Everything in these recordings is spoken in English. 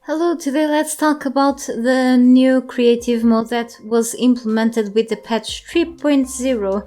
Hello, today let's talk about the new creative mode that was implemented with the patch 3.0.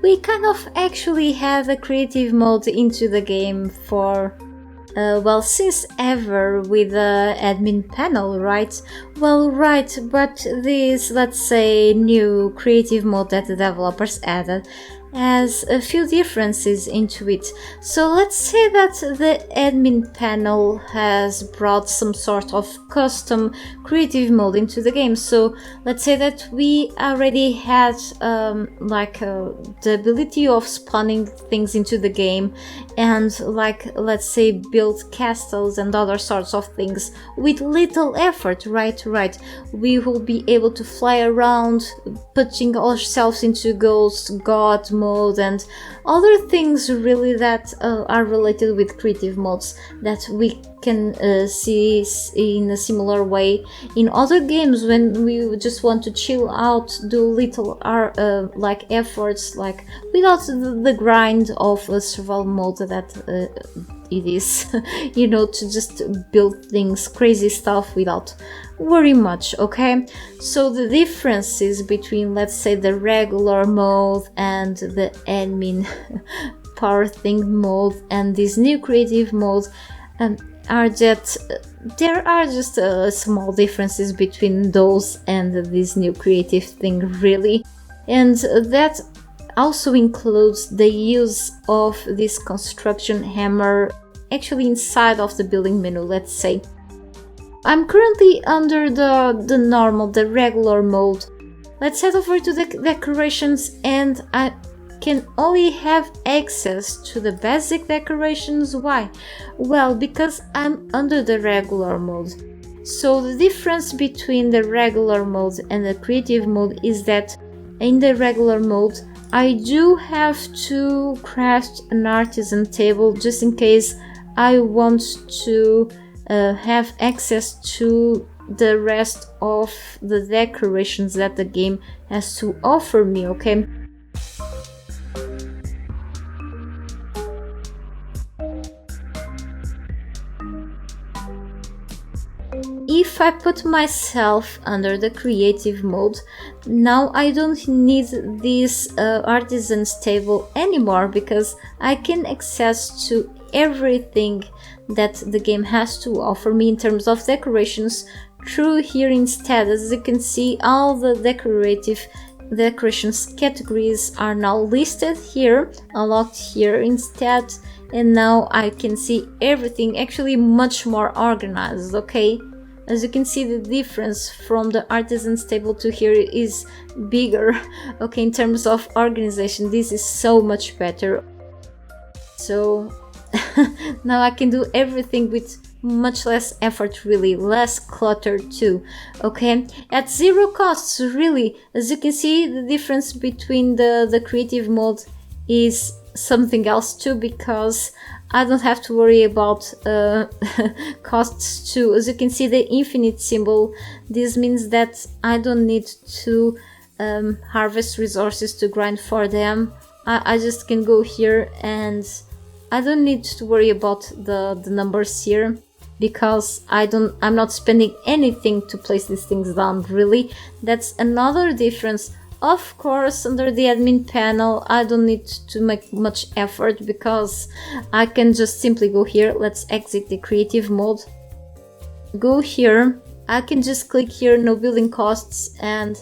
We kind of actually have a creative mode into the game for, since ever with the admin panel, right? Well, right, but this, let's say, new creative mode that the developers added has a few differences into it. So let's say that the admin panel has brought some sort of custom creative mode into the game. So let's say that we already had the ability of spawning things into the game and let's say build castles and other sorts of things with little effort, right? We will be able to fly around, putting ourselves into ghost, god mode and other things really that are related with creative modes that we can see in a similar way in other games when we just want to chill out, do little efforts without the grind of a survival mode that it is to just build things, crazy stuff without worry much. Okay, so the differences between, let's say, the regular mode and the admin power thing mode and this new creative mode are that there are just small differences between those and this new creative thing, really, and that also includes the use of this construction hammer inside of the building menu. Let's say I'm currently under the regular mode. Let's head over to the decorations, and I can only have access to the basic decorations. Why? Well, because I'm under the regular mode. So the difference between the regular mode and the creative mode is that in the regular mode I do have to craft an artisan table just in case I want to have access to the rest of the decorations that the game has to offer me, okay? If I put myself under the creative mode, now I don't need this artisan's table anymore because I can access to everything that the game has to offer me in terms of decorations through here instead. As you can see, all the decorations categories are now listed here, unlocked here instead, and now I can see everything actually much more organized, okay? As you can see, the difference from the artisan's table to here is bigger, okay, in terms of organization. This is so much better. So now I can do everything with much less effort, really, less clutter too, okay, at zero costs, really. As you can see, the difference between the creative mode is something else too, because I don't have to worry about costs too. As you can see, the infinite symbol, this means that I don't need to harvest resources to grind for them. I just can go here and I don't need to worry about the numbers here because I'm not spending anything to place these things down, really. That's another difference. Of course, under the admin panel, I don't need to make much effort because I can just simply go here. Let's exit the creative mode. Go here. I can just click here, no building costs, and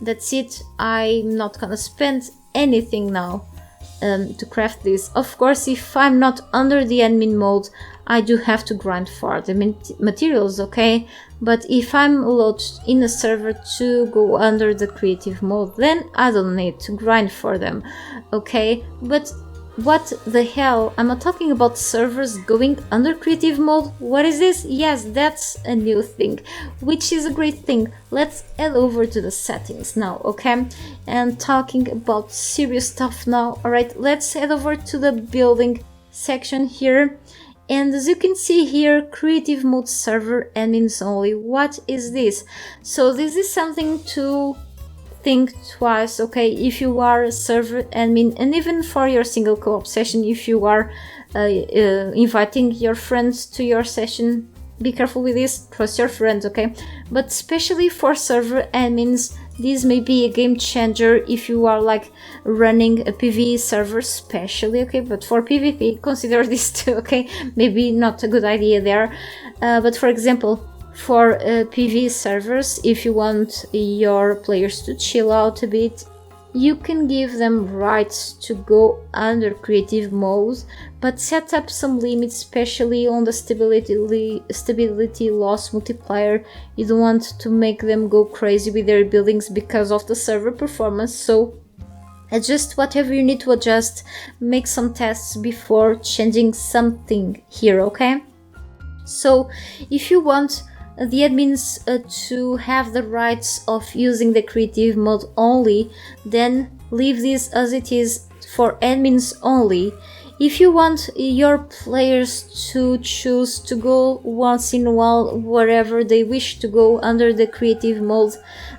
that's it. I'm not gonna spend anything now to craft this. Of course, if I'm not under the admin mode, I do have to grind for the materials, okay? But if I'm allowed in a server to go under the creative mode, then I don't need to grind for them, okay? But what the hell? I'm not talking about servers going under creative mode. What is this? Yes, that's a new thing, which is a great thing. Let's head over to the settings now, okay? And talking about serious stuff now, alright? Let's head over to the building section here. And as you can see here, creative mode server admins only. What is this? So this is something to think twice, okay? If you are a server admin, and even for your single co-op session, if you are inviting your friends to your session, be careful with this, trust your friends, okay? But especially for server admins, this may be a game changer if you are like running a PvE server especially, okay? But for PvP, consider this too, okay? Maybe not a good idea there. But for example, for PvE servers, if you want your players to chill out a bit, you can give them rights to go under creative mode, but set up some limits, especially on the stability loss multiplier. You don't want to make them go crazy with their buildings because of the server performance, so adjust whatever you need to adjust. Make some tests before changing something here, okay? So if you want the admins to have the rights of using the creative mode only, then leave this as it is for admins only. If you want your players to choose to go once in a while wherever they wish to go under the creative mode,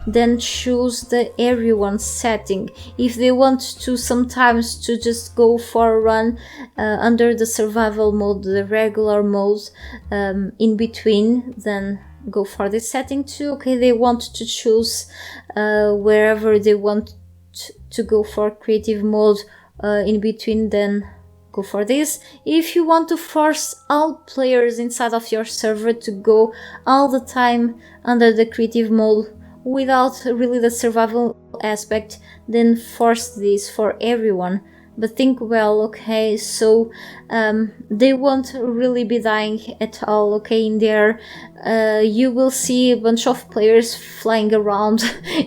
then choose the everyone setting. If they want to sometimes to just go for a run under the survival mode, the regular mode, in between, then go for this setting too. Okay, they want to choose wherever they want to go for creative mode in between, then go for this. If you want to force all players inside of your server to go all the time under the creative mode without really the survival aspect, then force this for everyone. But think well, okay, so they won't really be dying at all, okay, in there. You will see a bunch of players flying around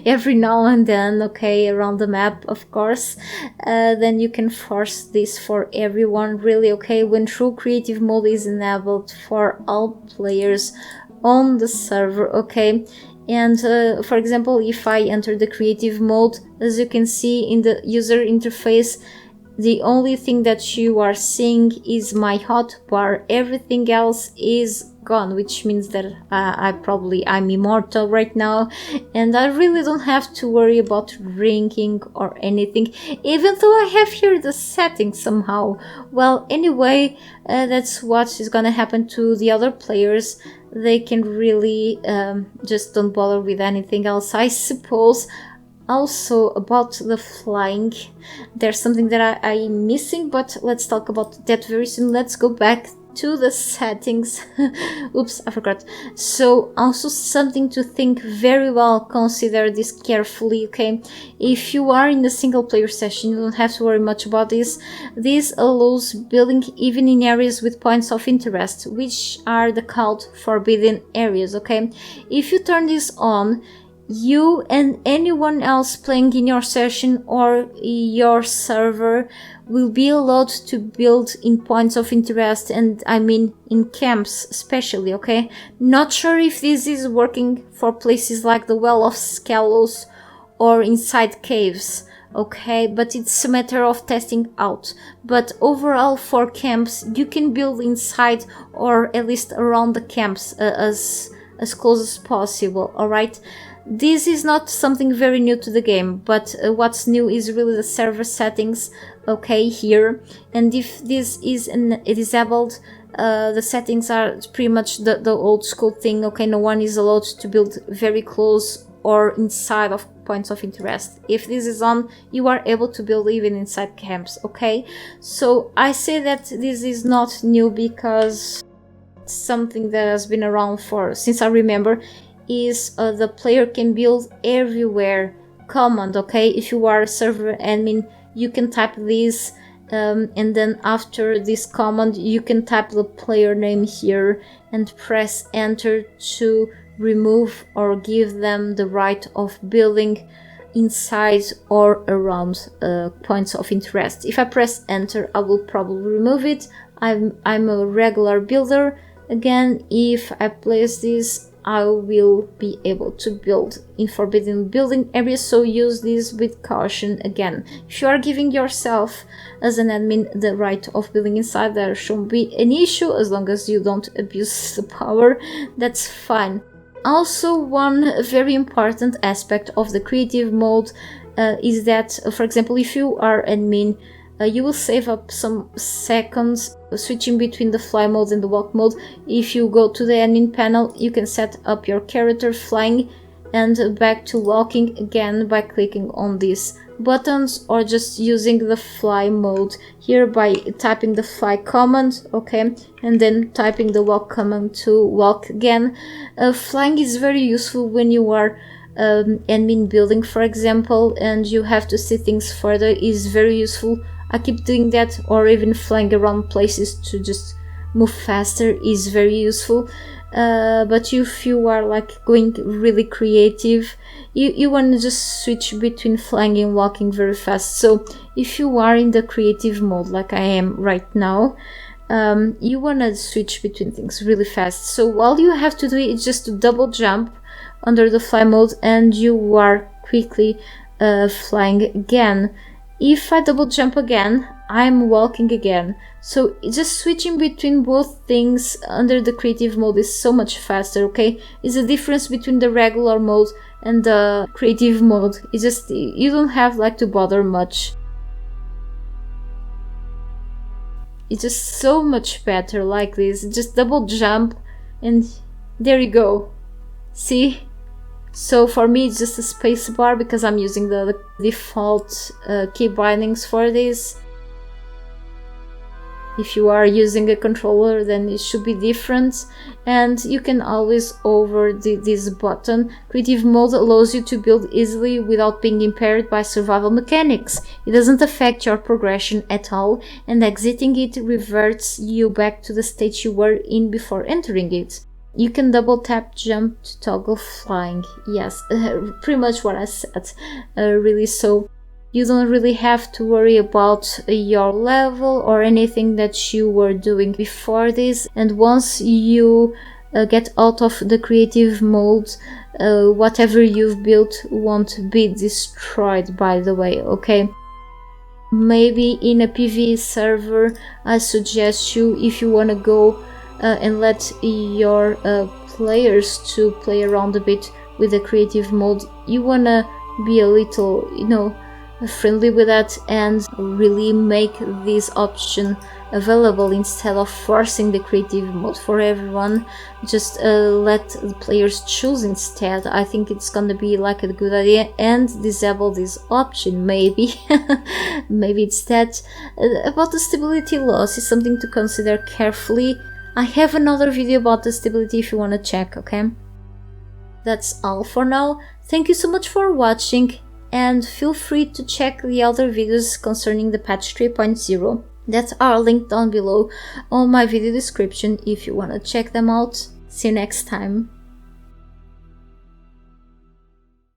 every now and then, okay, around the map, of course. Then you can force this for everyone, really, okay, when true creative mode is enabled for all players on the server, okay. And for example, if I enter the creative mode, as you can see in the user interface, the only thing that you are seeing is my hotbar. Everything else is gone, which means that I'm immortal right now, and I really don't have to worry about ranking or anything, even though I have here the settings somehow. Well, anyway, that's what is gonna happen to the other players. They can really just don't bother with anything else, I suppose. Also, about the flying, there's something that I'm missing, but let's talk about that very soon. Let's go back to the settings. Oops, I forgot. So also something to think very well, consider this carefully, okay? If you are in a single player session, you don't have to worry much about this. This allows building even in areas with points of interest, which are the called forbidden areas, okay? If you turn this on, you and anyone else playing in your session or your server will be allowed to build in points of interest, and I mean in camps especially, okay? Not sure if this is working for places like the Well of Skelos or inside caves, okay, but it's a matter of testing out. But overall, for camps, you can build inside or at least around the camps as close as possible, alright? This is not something very new to the game, but what's new is really the server settings, okay, here. And if this is disabled, the settings are pretty much the old school thing, okay? No one is allowed to build very close or inside of points of interest. If this is on, you are able to build even inside camps, okay? So I say that this is not new because it's something that has been around since I remember. Is the player can build everywhere command, okay? If you are a server admin, you can type this and then after this command you can type the player name here and press enter to remove or give them the right of building inside or around points of interest. If I press enter, I will probably remove it. I'm a regular builder. Again, if I place this, I will be able to build in forbidden building areas, so use this with caution. Again, if you are giving yourself as an admin the right of building inside, there shouldn't be an issue as long as you don't abuse the power. That's fine. Also, one very important aspect of the creative mode is that, for example, if you are admin, You will save up some seconds switching between the fly mode and the walk mode. If you go to the admin panel, you can set up your character flying and back to walking again by clicking on these buttons, or just using the fly mode here by typing the fly command, okay, and then typing the walk command to walk again. Flying is very useful when you are admin building, for example, and you have to see things further. Is very useful. I keep doing that, or even flying around places to just move faster is very useful. But if you are like going really creative, you want to just switch between flying and walking very fast. So if you are in the creative mode like I am right now, you want to switch between things really fast. So all you have to do is just to double jump under the fly mode and you are quickly flying again. If I double jump again, I'm walking again. So just switching between both things under the creative mode is so much faster, okay? It's the difference between the regular mode and the creative mode. It's just, you don't have like to bother much. It's just so much better like this. Just double jump and there you go. See? So for me it's just a space bar because I'm using the default key bindings for this. If you are using a controller, then it should be different, and you can always over this button. Creative mode allows you to build easily without being impaired by survival mechanics. It doesn't affect your progression at all, and exiting it reverts you back to the state you were in before entering it. You can double tap jump to toggle flying. Yes, pretty much what I said, really. So you don't really have to worry about your level or anything that you were doing before this. And once you get out of the creative mode, whatever you've built won't be destroyed, by the way, okay? Maybe in a PvE server, I suggest you, if you want to go and let your players to play around a bit with the creative mode, you want to be a little, friendly with that and really make this option available instead of forcing the creative mode for everyone. Just let the players choose instead. I think it's gonna be like a good idea, and disable this option maybe. Maybe it's that. About the stability loss is something to consider carefully. I have another video about the stability if you want to check, okay? That's all for now. Thank you so much for watching, and feel free to check the other videos concerning the patch 3.0 that are linked down below on my video description if you want to check them out. See you next time.